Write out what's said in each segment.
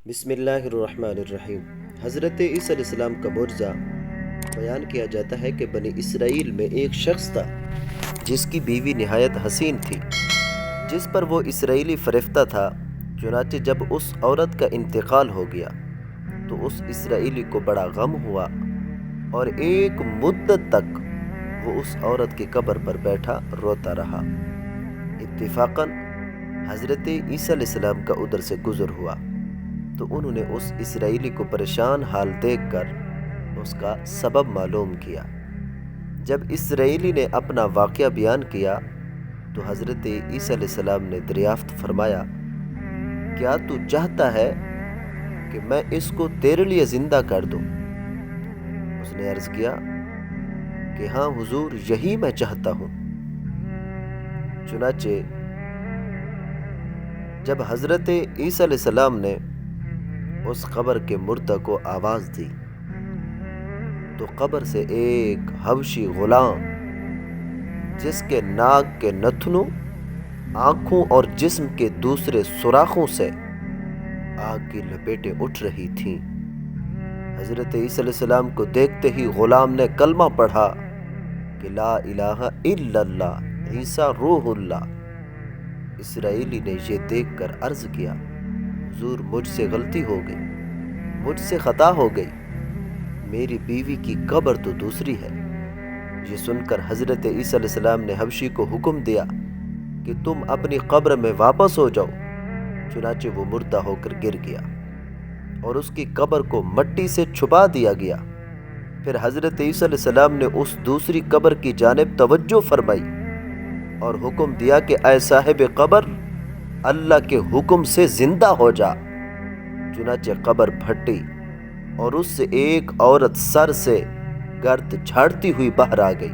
بسم اللہ الرحمن الرحیم۔ حضرت عیسیٰ علیہ السلام کا معجزہ بیان کیا جاتا ہے کہ بنی اسرائیل میں ایک شخص تھا جس کی بیوی نہایت حسین تھی، جس پر وہ اسرائیلی فریفتہ تھا۔ چنانچہ جب اس عورت کا انتقال ہو گیا تو اس اسرائیلی کو بڑا غم ہوا اور ایک مدت تک وہ اس عورت کی قبر پر بیٹھا روتا رہا۔ اتفاقاً حضرت عیسیٰ علیہ السلام کا ادھر سے گزر ہوا تو انہوں نے اس اسرائیلی کو پریشان حال دیکھ کر اس کا سبب معلوم کیا۔ جب اسرائیلی نے اپنا واقعہ بیان کیا تو حضرت عیسیٰ علیہ السلام نے دریافت فرمایا، کیا تو چاہتا ہے کہ میں اس کو تیرے لیے زندہ کر دوں؟ اس نے عرض کیا کہ ہاں حضور، یہی میں چاہتا ہوں۔ چنانچہ جب حضرت عیسیٰ علیہ السلام نے اس قبر کے مردہ کو آواز دی تو قبر سے ایک حبشی غلام، جس کے ناک کے نتنوں، آنکھوں اور جسم کے دوسرے سوراخوں سے آگ کی لپیٹیں اٹھ رہی تھیں، حضرت عیسیٰ علیہ السلام کو دیکھتے ہی غلام نے کلمہ پڑھا کہ لا الہ الا اللہ عیسیٰ روح اللہ۔ اسرائیلی نے یہ دیکھ کر عرض کیا، حضور مجھ سے غلطی ہو گئی، مجھ سے خطا ہو گئی، میری بیوی کی قبر تو دوسری ہے۔ یہ سن کر حضرت عیسیٰ علیہ السلام نے حبشی کو حکم دیا کہ تم اپنی قبر میں واپس ہو جاؤ۔ چنانچہ وہ مردہ ہو کر گر گیا اور اس کی قبر کو مٹی سے چھپا دیا گیا۔ پھر حضرت عیسیٰ علیہ السلام نے اس دوسری قبر کی جانب توجہ فرمائی اور حکم دیا کہ اے صاحب قبر، اللہ کے حکم سے زندہ ہو جا۔ چنانچہ قبر پھٹی اور اس سے ایک عورت سر سے گرد جھاڑتی ہوئی باہر آ گئی،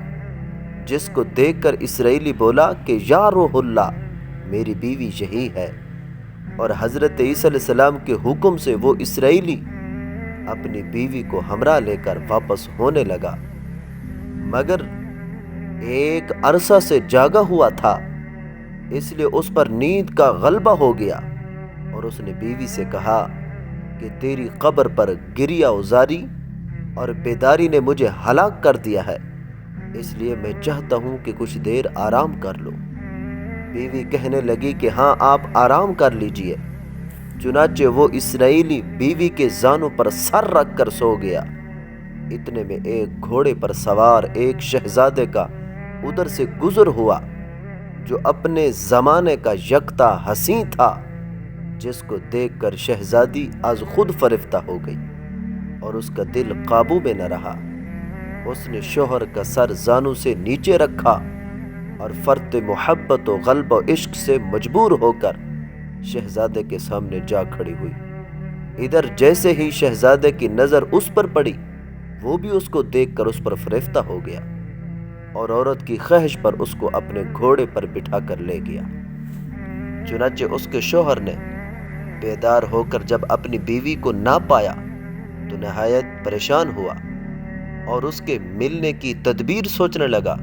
جس کو دیکھ کر اسرائیلی بولا کہ یا روح اللہ، میری بیوی یہی ہے۔ اور حضرت عیسیٰ علیہ السلام کے حکم سے وہ اسرائیلی اپنی بیوی کو ہمراہ لے کر واپس ہونے لگا، مگر ایک عرصہ سے جاگا ہوا تھا، اس لیے اس پر نیند کا غلبہ ہو گیا اور اس نے بیوی سے کہا کہ تیری قبر پر گریہ ازاری اور بیداری نے مجھے ہلاک کر دیا ہے، اس لیے میں چاہتا ہوں کہ کچھ دیر آرام کر لو۔ بیوی کہنے لگی کہ ہاں آپ آرام کر لیجئے۔ چنانچہ وہ اسرائیلی بیوی کے زانوں پر سر رکھ کر سو گیا۔ اتنے میں ایک گھوڑے پر سوار ایک شہزادے کا ادھر سے گزر ہوا، جو اپنے زمانے کا یکتا حسین تھا، جس کو دیکھ کر شہزادی از خود فریفتہ ہو گئی اور اس کا دل قابو میں نہ رہا۔ اس نے شوہر کا سر زانوں سے نیچے رکھا اور فرط محبت و غلب و عشق سے مجبور ہو کر شہزادے کے سامنے جا کھڑی ہوئی۔ ادھر جیسے ہی شہزادے کی نظر اس پر پڑی، وہ بھی اس کو دیکھ کر اس پر فریفتہ ہو گیا اور عورت کی خواہش پر اس کو اپنے گھوڑے پر بٹھا کر لے گیا۔ چنانچہ اس کے شوہر نے بیدار ہو کر جب اپنی بیوی کو نہ پایا تو نہایت پریشان ہوا اور اس کے ملنے کی تدبیر سوچنے لگا۔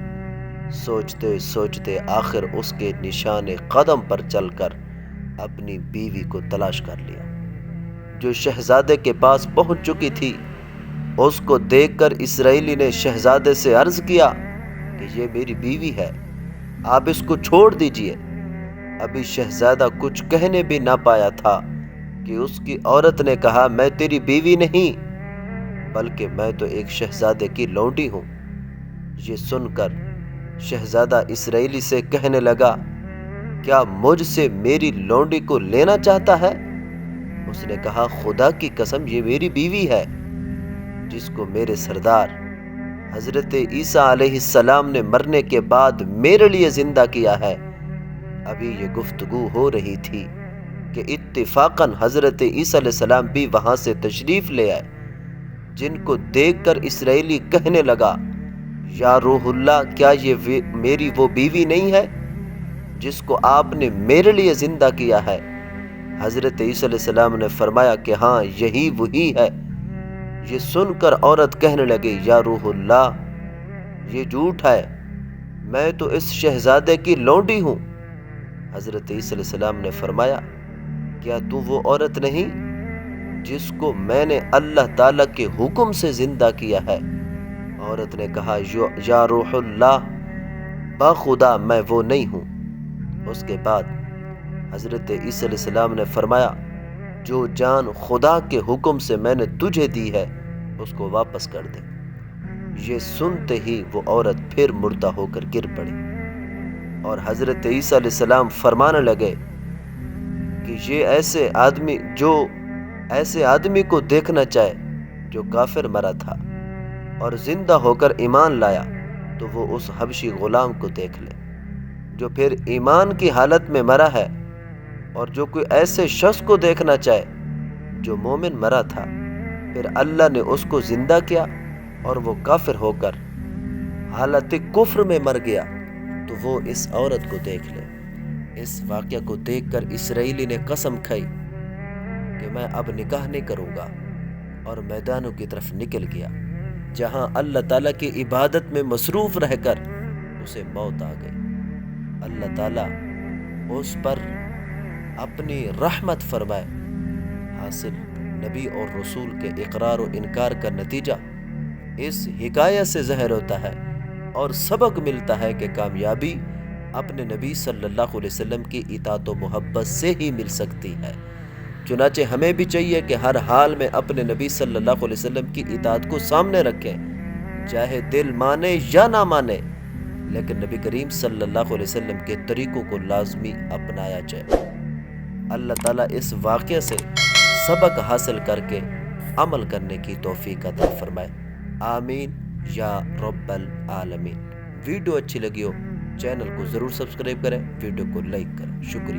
سوچتے سوچتے آخر اس کے نشان قدم پر چل کر اپنی بیوی کو تلاش کر لیا، جو شہزادے کے پاس پہنچ چکی تھی۔ اس کو دیکھ کر اسرائیلی نے شہزادے سے عرض کیا کہ یہ میری بیوی ہے، آپ اس کو چھوڑ دیجئے۔ ابھی شہزادہ کچھ کہنے بھی نہ پایا تھا کہ اس کی عورت نے کہا، میں تیری بیوی نہیں بلکہ میں تو ایک شہزادے کی لونڈی ہوں۔ یہ سن کر شہزادہ اسرائیلی سے کہنے لگا، کیا مجھ سے میری لونڈی کو لینا چاہتا ہے؟ اس نے کہا، خدا کی قسم یہ میری بیوی ہے، جس کو میرے سردار حضرت عیسیٰ علیہ السلام نے مرنے کے بعد میرے لیے زندہ کیا ہے۔ ابھی یہ گفتگو ہو رہی تھی کہ اتفاقاً حضرت عیسیٰ علیہ السلام بھی وہاں سے تشریف لے آئے، جن کو دیکھ کر اسرائیلی کہنے لگا، یا روح اللہ، کیا یہ میری وہ بیوی نہیں ہے جس کو آپ نے میرے لیے زندہ کیا ہے؟ حضرت عیسیٰ علیہ السلام نے فرمایا کہ ہاں یہی وہی ہے۔ یہ سن کر عورت کہنے لگی، یا روح اللہ، یہ جھوٹ ہے، میں تو اس شہزادے کی لونڈی ہوں۔ حضرت عیسیٰ علیہ السلام نے فرمایا، کیا تو وہ عورت نہیں جس کو میں نے اللہ تعالیٰ کے حکم سے زندہ کیا ہے۔ عورت نے کہا یا روح اللہ، بخدا میں وہ نہیں ہوں۔ اس کے بعد حضرت عیسیٰ علیہ السلام نے فرمایا جو جان خدا کے حکم سے میں نے تجھے دی ہے اس کو واپس کر دے۔ یہ سنتے ہی وہ عورت پھر مردہ ہو کر گر پڑی، اور حضرت عیسیٰ علیہ السلام فرمانے لگے کہ یہ ایسے آدمی کو دیکھنا چاہے جو کافر مرا تھا اور زندہ ہو کر ایمان لایا، تو وہ اس حبشی غلام کو دیکھ لے جو پھر ایمان کی حالت میں مرا ہے، اور جو کوئی ایسے شخص کو دیکھنا چاہے جو مومن مرا تھا، پھر اللہ نے اس کو زندہ کیا اور وہ کافر ہو کر حالت کفر میں مر گیا، تو وہ اس عورت کو دیکھ لے۔ اس واقعہ کو دیکھ کر اسرائیلی نے قسم کھائی کہ میں اب نکاح نہیں کروں گا، اور میدانوں کی طرف نکل گیا جہاں اللہ تعالیٰ کی عبادت میں مصروف رہ کر اسے موت آ گئی۔ اللہ تعالیٰ اس پر اپنی رحمت فرمائے۔ حاصل نبی اور رسول کے اقرار و انکار کا نتیجہ اس حکایت سے ظاہر ہوتا ہے، اور سبق ملتا ہے کہ کامیابی اپنے نبی صلی اللہ علیہ وسلم کی اطاعت و محبت سے ہی مل سکتی ہے۔ چنانچہ ہمیں بھی چاہیے کہ ہر حال میں اپنے نبی صلی اللہ علیہ وسلم کی اطاعت کو سامنے رکھیں، چاہے دل مانے یا نہ مانے، لیکن نبی کریم صلی اللہ علیہ وسلم کے طریقوں کو لازمی اپنایا جائے۔ اللہ تعالیٰ اس واقعے سے سبق حاصل کر کے عمل کرنے کی توفیق عطا فرمائے، آمین یا رب العالمین۔ ویڈیو اچھی لگی ہو چینل کو ضرور سبسکرائب کریں، ویڈیو کو لائک کریں۔ شکریہ۔